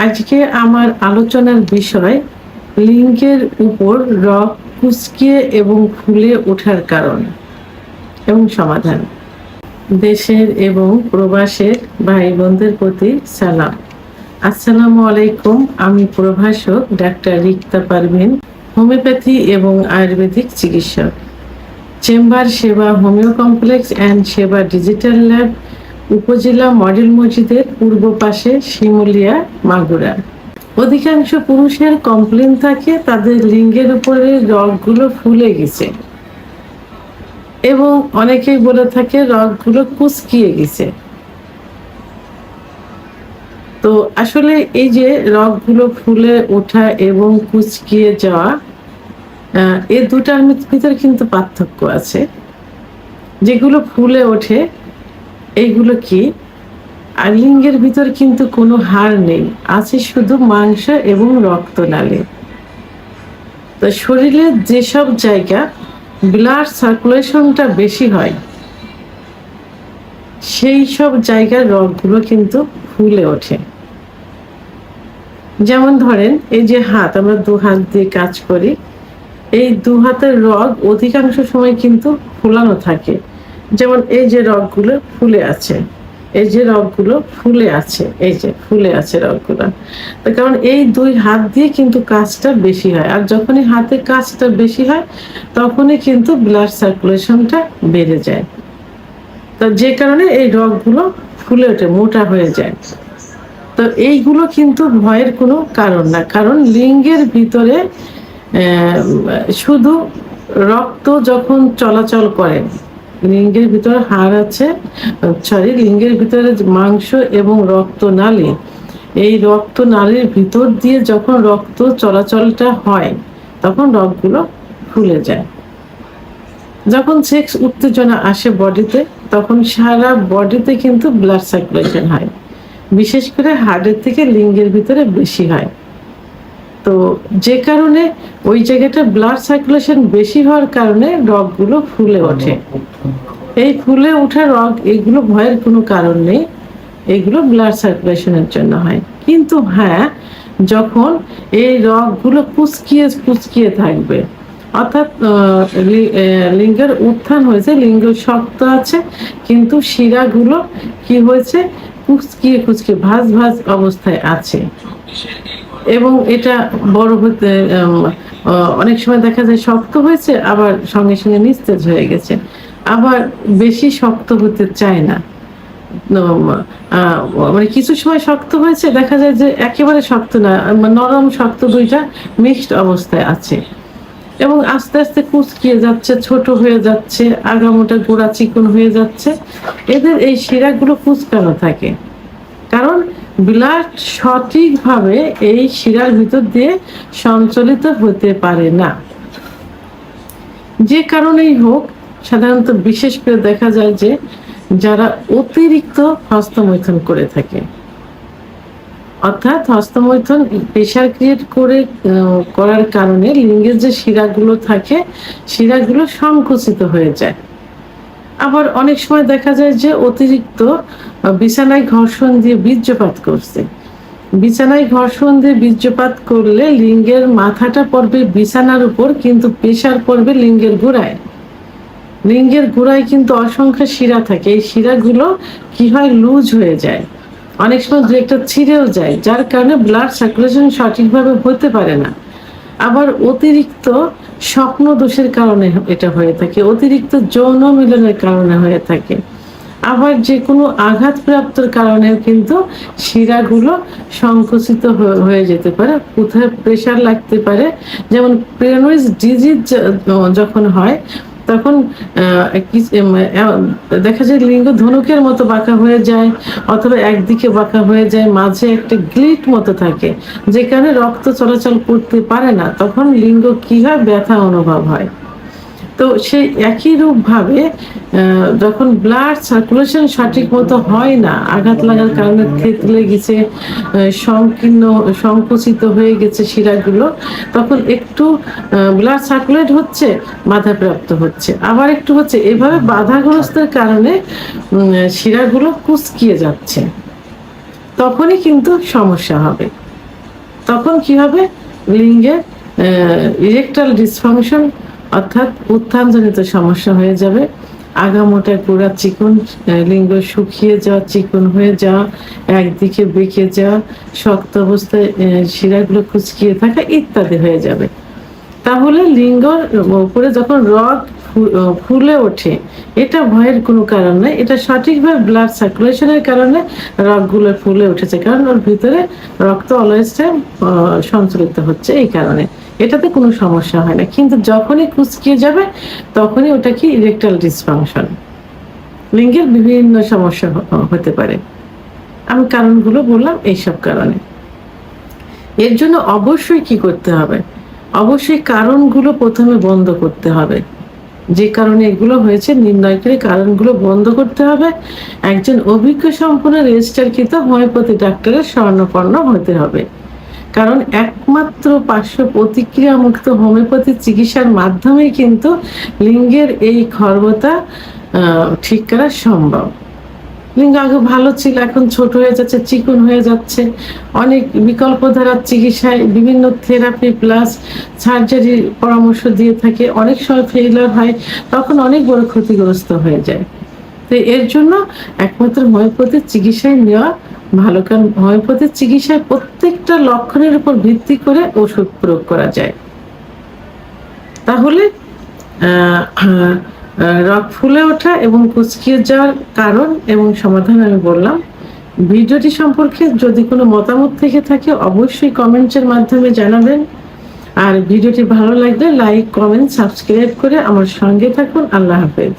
আজকে আমার আলোচনার বিষয় লিঙ্গের উপর রগ কুঁচকিয়ে এবং ফুলে ওঠার কারণ এবং সমাধান। দেশের এবং প্রবাসের ভাই বোনদের প্রতি সালাম। আসসালামু আলাইকুম। আমি প্রভাষক ডাক্তার রিক্তা পারভিন, হোমিওপ্যাথি এবং আয়ুর্বেদিক চিকিৎসক, চেম্বার সেবা হোমিও কমপ্লেক্স অ্যান্ড সেবা ডিজিটাল ল্যাব, উপজেলা মডেল মসজিদের পূর্ব পাশে, শিমুলিয়া, মাগুরা। অধিকাংশ পুরুষের কমপ্লেন থাকে তাদের লিঙ্গের উপরে রগগুলো ফুলে গেছে এবং অনেকেই বলে থাকে রগগুলো কুঁচকিয়ে গেছে। তো আসলে এই যে রগগুলো ফুলে ওঠা এবং কুঁচকিয়ে যাওয়া, এই দুটার ভিতরে কিন্তু পার্থক্য আছে। যেগুলো ফুলে ওঠে এইগুলো কি, আর লিঙ্গের ভিতর কিন্তু কোনো হাড় নেই, আছে শুধু মাংস এবং রক্তনালী। তো শরীরের যেসব জায়গা ব্লাড সার্কুলেশনটা বেশি হয় সেই সব জায়গার রগগুলো কিন্তু ফুলে ওঠে। যেমন ধরেন এই যে হাত, আমরা দু হাত দিয়ে কাজ করি, এই দু হাতের রগ অধিকাংশ সময় কিন্তু ফুলানো থাকে। যেমন এই যে রগগুলো ফুলে আছে, এই যে রগগুলো ফুলে আছে, এই যে ফুলে আছে রগগুলো, তার কারণ এই দুই হাত দিয়ে কিন্তু কাজটা বেশি হয়। আর যখনই হাতে কাজটা বেশি হয় তখনই কিন্তু ব্লাড সার্কুলেশনটা বেড়ে যায়। তো যে কারণে এই রগগুলো ফুলে ওঠে, মোটা হয়ে যায়। তো এইগুলো কিন্তু ভয়ের কোনো কারণ না, কারণ লিঙ্গের ভিতরে শুধু রক্ত যখন চলাচল করে, লিঙ্গের ভিতরে হাড় আছে, লিঙ্গের ভিতরে মাংস এবং রক্তনালী, এই রক্তনালীর ভিতর দিয়ে যখন রক্ত চলাচলটা হয় তখন রগগুলো ফুলে যায়। যখন সেক্স উত্তেজনা আসে বডিতে, তখন সারা বডিতে কিন্তু ব্লাড সার্কুলেশন হয়, বিশেষ করে হাড়ের থেকে লিঙ্গের ভিতরে বেশি হয়। তো যে কারণে ওই জায়গাটা ব্লাড সার্কুলেশন বেশি হওয়ার কারণে রগগুলো ফুলে ওঠে। এই ফুলে ওঠা রগ, এগুলো ভয়ের কোনো কারণ নেই, এগুলো ব্লাড সার্কুলেশনের জন্য হয়। কিন্তু হ্যাঁ, যখন এই রগগুলো কুচকিয়ে থাকবে, অর্থাৎ লিঙ্গের উত্থান হয়েছে, লিঙ্গ শক্ত আছে কিন্তু শিরাগুলো কি হয়েছে, কুচকিয়ে ভাঁজ ভাঁজ অবস্থায় আছে, এবং এটা বড় হতে অনেক সময় দেখা যায় শক্ত হয়েছে, আবার সঙ্গে সঙ্গে নিস্তেজ হয়ে গেছে, আবার বেশি শক্ত হতে চায় না। মানে কিছু সময় শক্ত হয়েছে, দেখা যায় যে একেবারে শক্ত না, নরম শক্ত দুইটা মিক্সড অবস্থায় আছে, এবং আস্তে আস্তে কুচকিয়ে যাচ্ছে, ছোট হয়ে যাচ্ছে, আগামোটা গোড়া চিকন হয়ে যাচ্ছে। এদের এই শিরাগুলো কুচকানো থাকে, কারণ ব্লাড সঠিকভাবে এই শিরার ভিতর দিয়ে সঞ্চালিত হতে পারে না। যে কারণেই হোক, সাধারণত বিশেষ করে দেখা যায় যে যারা অতিরিক্ত হস্তমৈথুন করে থাকে, অর্থাৎ হস্তমৈথুন প্রেশার ক্রিয়েট করার কারণে লিঙ্গের যে শিরাগুলো থাকে শিরাগুলো সংকুচিত হয়ে যায়। আবার অনেক সময় দেখা যায় যে অতিরিক্ত বিছানায় ঘর্ষণ দিয়ে বীর্যপাত করছে। বিছানায় ঘর্ষণ দিয়ে বীর্যপাত করলে লিঙ্গের মাথাটা পড়বে বিছানার উপর, কিন্তু প্রেশার পড়বে লিঙ্গের গোড়ায়। লিঙ্গের গোড়ায় কিন্তু অসংখ্য শিরা থাকে, এই শিরাগুলো কি হয়, লুজ হয়ে যায়, অনেক সময় দু একটা ছিঁড়েও যায়, যার কারণে ব্লাড সার্কুলেশন সঠিকভাবে হতে পারে না। আবার অতিরিক্ত স্বপ্ন দোষের কারণে এটা হয়ে থাকে, অতিরিক্ত যৌন মিলনের কারণে হয়ে থাকে, আবার যে কোনো আঘাতপ্রাপ্তর কারণেও কিন্তু শিরাগুলো সংকুচিত হয়ে যেতে পারে, কোথায় প্রেশার লাগতে পারে। যেমন প্রেনোইজ ডিজিজ যখন হয় তখন দেখা যায় লিঙ্গ ধনুকের মতো বাঁকা হয়ে যায়, অথবা একদিকে বাঁকা হয়ে যায়, মাঝে একটা গ্লিট মতো থাকে, যে কারণে রক্ত চলাচল করতে পারে না, তখন লিঙ্গ কি হয়, ব্যথা অনুভব হয়। তো সেই একই রূপভাবে যখন ব্লাড সার্কুলেশন সঠিক মতো হয় না, আঘাত লাগার কারণে থেতলে গেছে, সংকীর্ণ সংকুচিত হয়ে গেছে শিরাগুলো, তখন একটু ব্লাড সার্কুলেট হচ্ছে, বাধাপ্রাপ্ত হচ্ছে, আবার একটু হচ্ছে, এভাবে বাধাগ্রস্তের কারণে শিরাগুলো কুচকিয়ে যাচ্ছে, তখনই কিন্তু সমস্যা হবে। তখন কি হবে, লিঙ্গে ইরেকটাল ডিসফাংশন অর্থাৎ উত্থানজনিত সমস্যা হয়ে যাবে, আগামোটা গোড়া চিকন, লিঙ্গ শুকিয়ে যাওয়া, চিকন হয়ে যাওয়া, একদিকে বেঁকে যাওয়া, শক্ত অবস্থায় শিরাগুলো কুচকিয়ে থাকা ইত্যাদি হয়ে যাবে। তাহলে লিঙ্গর উপরে যখন রগ ফুলে ওঠে, এটা ভয়ের কোনো কারণ নেই, এটা সঠিকভাবে ব্লাড সার্কুলেশনের কারণে রগগুলো ফুলে উঠেছে, কারণ ওর ভিতরে রক্ত অলওয়েজ টাইম সঞ্চালিত হচ্ছে, এই কারণে এটাতে কোনো সমস্যা হয় না। কিন্তু যখনই কুচকিয়ে যাবে তখনই ওটা কি ইরেকটাল ডিসফাংশন, লিঙ্গের বিভিন্ন সমস্যা হতে পারে। আমি কারণগুলো বললাম এইসব কারণে। এর জন্য অবশ্যই কি করতে হবে, অবশ্যই কারণগুলো প্রথমে বন্ধ করতে হবে, যে কারণে এগুলো হয়েছে নির্ণয় করে কারণগুলো বন্ধ করতে হবে। একজন অভিজ্ঞ সম্পন্ন রেজিস্টারকৃত হোমিওপ্যাথি ডাক্তারের শরণাপন্ন হতে হবে, কারণ একমাত্র পার্শ্ব প্রতিক্রিয়া মুক্ত হোমিওপ্যাথি চিকিৎসার মাধ্যমে কিন্তু লিঙ্গের এই খর্বতা ঠিক করা সম্ভব। লিঙ্গ আগে ভালো ছিল, এখন ছোট হয়ে যাচ্ছে, চিকন হয়ে যাচ্ছে। অনেক বিকল্প ধারার চিকিৎসায় বিভিন্ন থেরাপি প্লাস সার্জারির পরামর্শ দিয়ে থাকে, অনেক সময় ফেইলার হয়, তখন অনেক বড় ক্ষতিগ্রস্ত হয়ে যায়। তো এর জন্য একমাত্র হোমিওপ্যাথির চিকিৎসায় নেওয়া ভালো, কারণ হোমিওপ্যাথির চিকিৎসায় প্রত্যেকটা লক্ষণের উপর ভিত্তি করে ওষুধ প্রয়োগ করা যায়। তাহলে রগ ফুলে ওঠা এবং কুচকিয়ে যাওয়ার কারণ এবং সমাধান আমি বললাম। ভিডিওটি সম্পর্কে যদি কোনো মতামত থেকে থাকে অবশ্যই কমেন্টের মাধ্যমে জানাবেন। আর ভিডিওটি ভালো লাগলে লাইক, কমেন্ট, সাবস্ক্রাইব করে আমার সঙ্গে থাকুন। আল্লাহ হাফেজ।